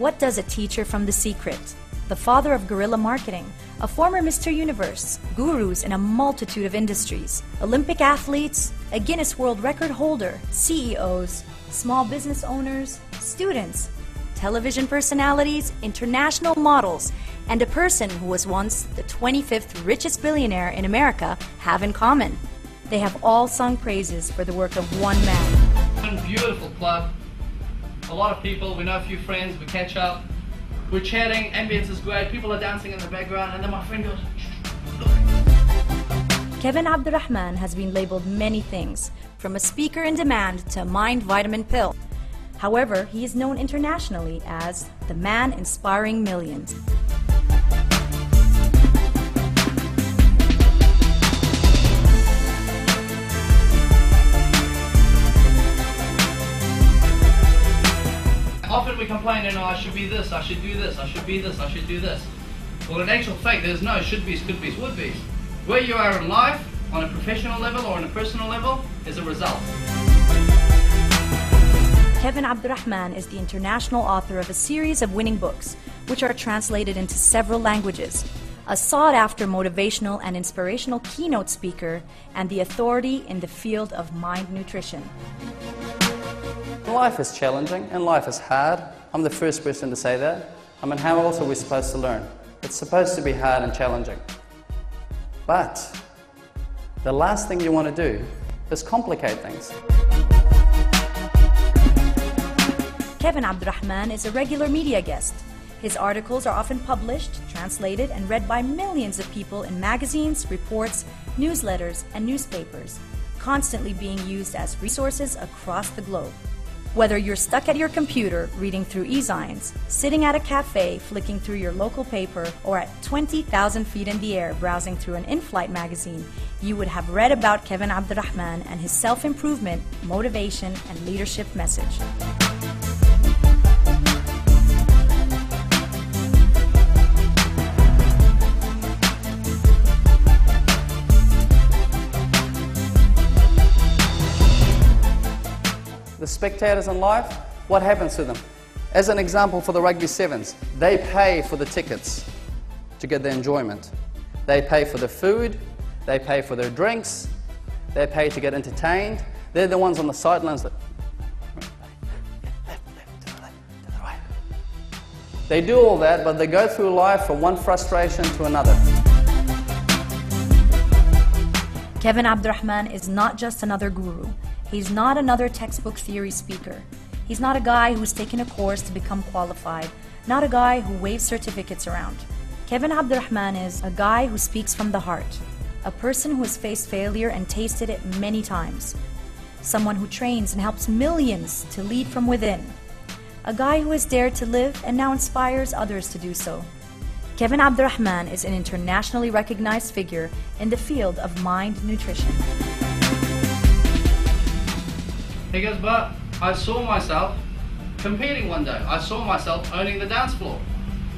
What does a teacher from The Secret, the father of guerrilla marketing, a former Mr. Universe, gurus in a multitude of industries, Olympic athletes, a Guinness World Record holder, CEOs, small business owners, students, television personalities, international models, and a person who was once the 25th richest billionaire in America have in common? They have all sung praises for the work of one man. Beautiful club. A lot of people, we know a few friends, we catch up, we're chatting, ambience is great, people are dancing in the background, and then my friend goes, look. Kevin Abdulrahman has been labeled many things, from a speaker in demand to a mind vitamin pill. However, he is known internationally as the man inspiring millions. Often we complain, I should be this, I should do this, I should be this, I should do this. Well, in actual fact, there's no should be's, could be's, would be's. Where you are in life, on a professional level or on a personal level, is a result. Kevin Abdulrahman is the international author of a series of winning books, which are translated into several languages, a sought-after motivational and inspirational keynote speaker, and the authority in the field of mind nutrition. Life is challenging and life is hard. I'm the first person to say that. I mean, how else are we supposed to learn? It's supposed to be hard and challenging. But the last thing you want to do is complicate things. Kevin Abdulrahman is a regular media guest. His articles are often published, translated, and read by millions of people in magazines, reports, newsletters, and newspapers, constantly being used as resources across the globe. Whether you're stuck at your computer reading through e-zines, sitting at a cafe flicking through your local paper, or at 20,000 feet in the air browsing through an in-flight magazine, you would have read about Kevin Abdulrahman and his self-improvement, motivation, and leadership message. The spectators in life, what happens to them? As an example for the rugby sevens, they pay for the tickets to get the enjoyment. They pay for the food, they pay for their drinks, they pay to get entertained. They're the ones on the sidelines that left, to the right. They do all that, but they go through life from one frustration to another. Kevin Abdulrahman is not just another guru. He's not another textbook theory speaker. He's not a guy who's taken a course to become qualified, not a guy who waves certificates around. Kevin Abdulrahman is a guy who speaks from the heart, a person who has faced failure and tasted it many times, someone who trains and helps millions to lead from within, a guy who has dared to live and now inspires others to do so. Kevin Abdulrahman is an internationally recognized figure in the field of mind nutrition. He goes, but I saw myself competing one day. I saw myself owning the dance floor.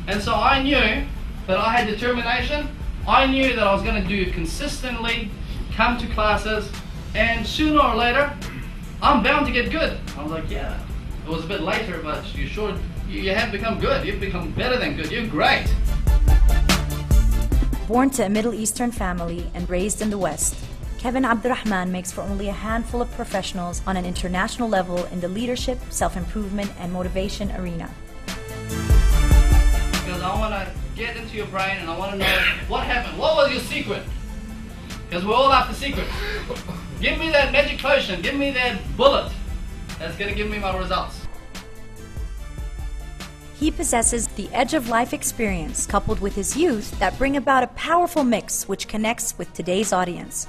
And so I knew that I had determination. I knew that I was going to do consistently, come to classes, and sooner or later, I'm bound to get good. I was like, yeah. It was a bit later, but you sure, you have become good. You've become better than good. You're great. Born to a Middle Eastern family and raised in the West, Kevin Abdulrahman makes for only a handful of professionals on an international level in the leadership, self-improvement, and motivation arena. Because I want to get into your brain and I want to know what happened. What was your secret? Because we're all after secrets. Give me that magic potion. Give me that bullet that's going to give me my results. He possesses the edge of life experience coupled with his youth that bring about a powerful mix which connects with today's audience.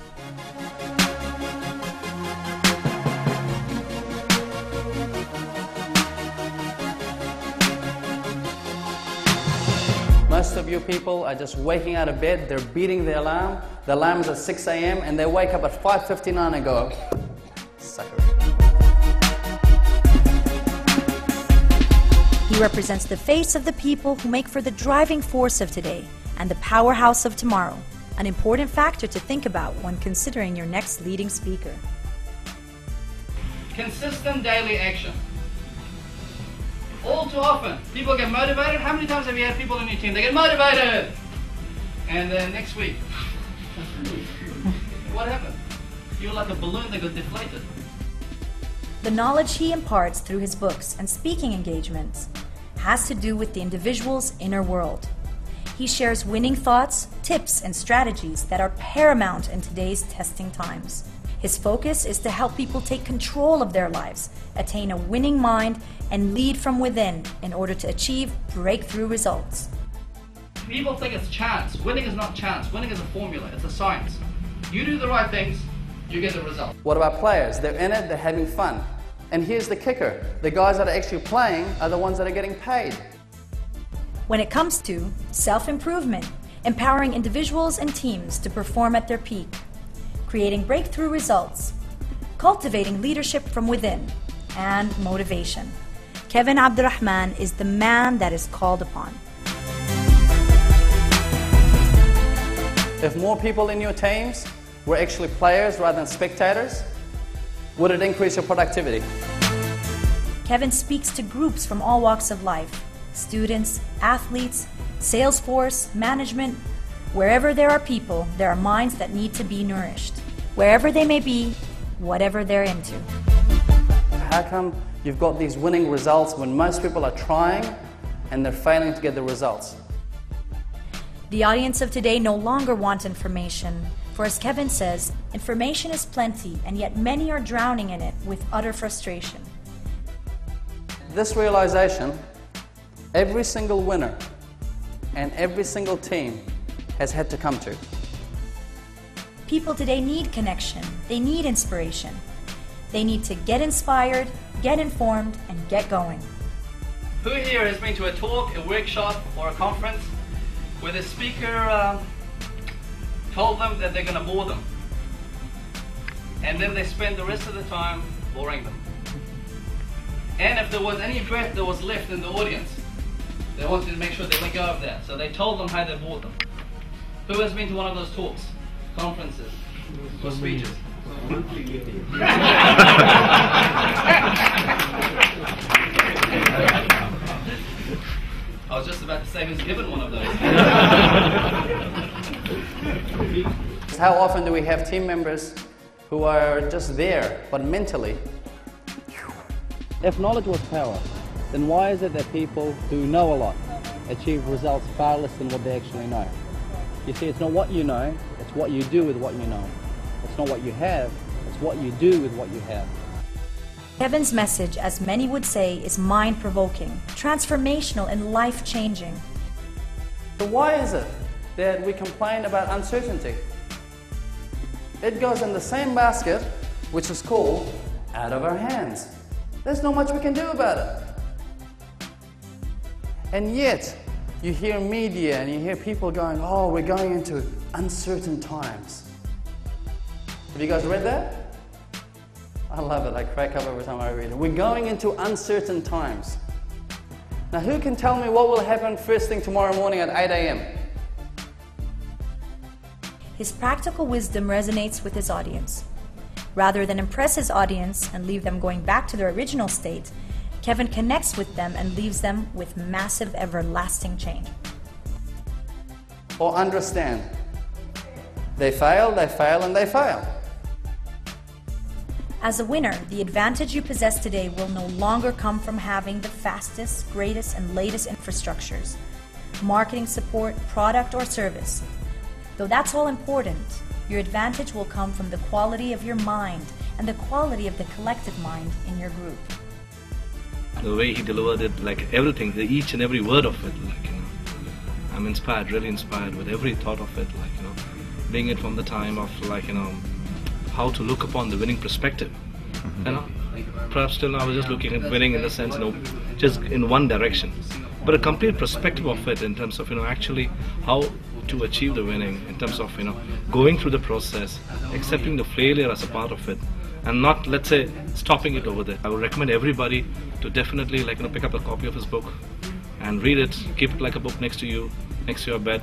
Most of you people are just waking out of bed, they're beating the alarm. The alarm's at 6 a.m. and they wake up at 5:59 and go, sucker. He represents the face of the people who make for the driving force of today and the powerhouse of tomorrow, an important factor to think about when considering your next leading speaker. Consistent daily action. All too often. People get motivated. How many times have you had people in your team, they get motivated, and then next week, what happened? You're like a balloon that got deflated. The knowledge he imparts through his books and speaking engagements has to do with the individual's inner world. He shares winning thoughts, tips, and strategies that are paramount in today's testing times. His focus is to help people take control of their lives, attain a winning mind, and lead from within in order to achieve breakthrough results. People think it's chance. Winning is not chance. Winning is a formula. It's a science. You do the right things, you get the result. What about players? They're in it, they're having fun. And here's the kicker. The guys that are actually playing are the ones that are getting paid. When it comes to self-improvement, empowering individuals and teams to perform at their peak, creating breakthrough results, cultivating leadership from within, and motivation, Kevin Abdulrahman is the man that is called upon. If more people in your teams were actually players rather than spectators, would it increase your productivity? Kevin speaks to groups from all walks of life, students, athletes, sales force, management. Wherever there are people, there are minds that need to be nourished. Wherever they may be, whatever they're into. How come you've got these winning results when most people are trying and they're failing to get the results? The audience of today no longer want information, for as Kevin says, information is plenty, and yet many are drowning in it with utter frustration. This realization, every single winner and every single team has had to come to. People today need connection, they need inspiration. They need to get inspired, get informed, and get going. Who here has been to a talk, a workshop, or a conference where the speaker told them that they're going to bore them, and then they spend the rest of the time boring them? And if there was any breath that was left in the audience, they wanted to make sure they let go of that, so they told them how they bored them. Who has been to one of those talks, conferences, or speeches? I was just about to say who's given one of those. How often do we have team members who are just there, but mentally? If knowledge was power, then why is it that people who know a lot achieve results far less than what they actually know? You see, it's not what you know, it's what you do with what you know. It's not what you have, it's what you do with what you have. Kevin's message, as many would say, is mind-provoking, transformational, and life-changing. So why is it that we complain about uncertainty? It goes in the same basket, which is called out of our hands. There's not much we can do about it. And yet, you hear media and you hear people going, oh, we're going into uncertain times. Have you guys read that? I love it. I crack up every time I read it. We're going into uncertain times. Now, who can tell me what will happen first thing tomorrow morning at 8 a.m.? His practical wisdom resonates with his audience. Rather than impress his audience and leave them going back to their original state, Kevin connects with them and leaves them with massive, everlasting change. Or understand. They fail, and they fail. As a winner, the advantage you possess today will no longer come from having the fastest, greatest, and latest infrastructures, marketing support, product, or service. Though that's all important, your advantage will come from the quality of your mind and the quality of the collective mind in your group. The way he delivered it, like everything, each and every word of it, like, I'm inspired, really inspired with every thought of it, like, being it from the time of, like, how to look upon the winning perspective. Perhaps till now I was just looking at winning in the sense, just in one direction. But a complete perspective of it in terms of, actually how to achieve the winning, in terms of, going through the process, accepting the failure as a part of it, and not, let's say, stopping it over there. I would recommend everybody to definitely, pick up a copy of his book and read it, keep it like a book next to you, next to your bed,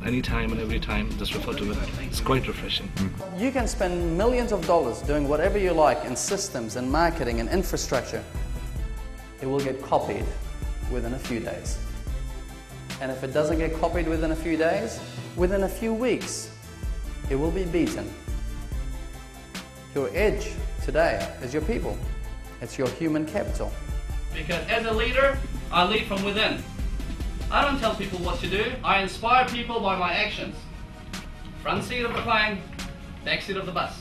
anytime and every time, just refer to it. It's quite refreshing. You can spend millions of dollars doing whatever you like in systems and marketing and infrastructure. It will get copied within a few days. And if it doesn't get copied within a few days, within a few weeks, it will be beaten. Your edge today is your people. It's your human capital. Because as a leader, I lead from within. I don't tell people what to do, I inspire people by my actions. Front seat of the plane, back seat of the bus.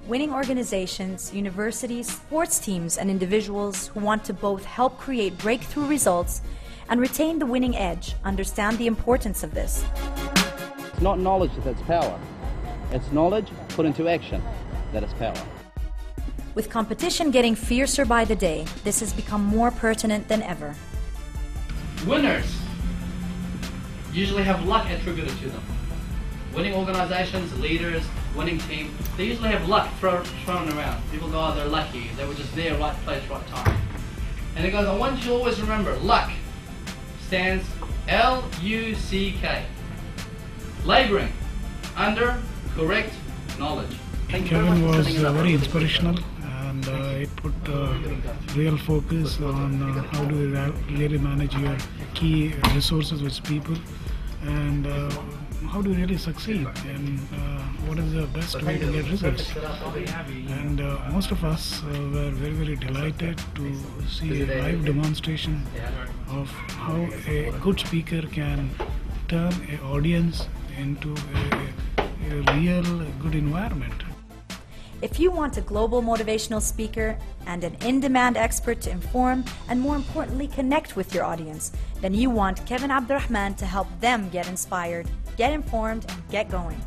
Winning organizations, universities, sports teams, and individuals who want to both help create breakthrough results and retain the winning edge understand the importance of this. It's not knowledge that's power. It's knowledge put into action that is power. With competition getting fiercer by the day, this has become more pertinent than ever. Winners usually have luck attributed to them. Winning organizations, leaders, winning teams, they usually have luck thrown around. People go, oh, they're lucky, they were just there, right place, right time. And it goes, I want you to always remember, luck stands L-U-C-K. Laboring under correct knowledge. Kevin was very inspirational, and it put real focus on how do you really manage your key resources with people, and how do you really succeed, and what is the best way to get results. And most of us were very, very delighted to see a live demonstration of how a good speaker can turn an audience into a real good environment. If you want a global motivational speaker and an in-demand expert to inform and, more importantly, connect with your audience, then you want Kevin Abdulrahman to help them get inspired, get informed, and get going.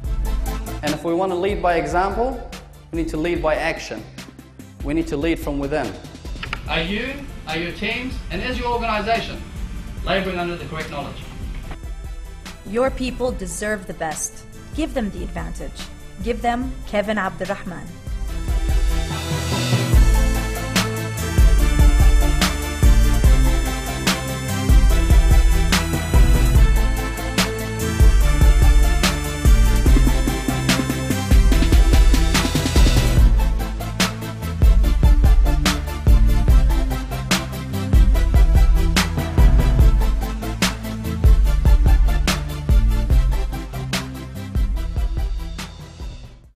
And if we want to lead by example, we need to lead by action. We need to lead from within. Are you, are your teams, and is your organization laboring under the correct knowledge? Your people deserve the best. Give them the advantage. Give them Kevin Abdulrahman.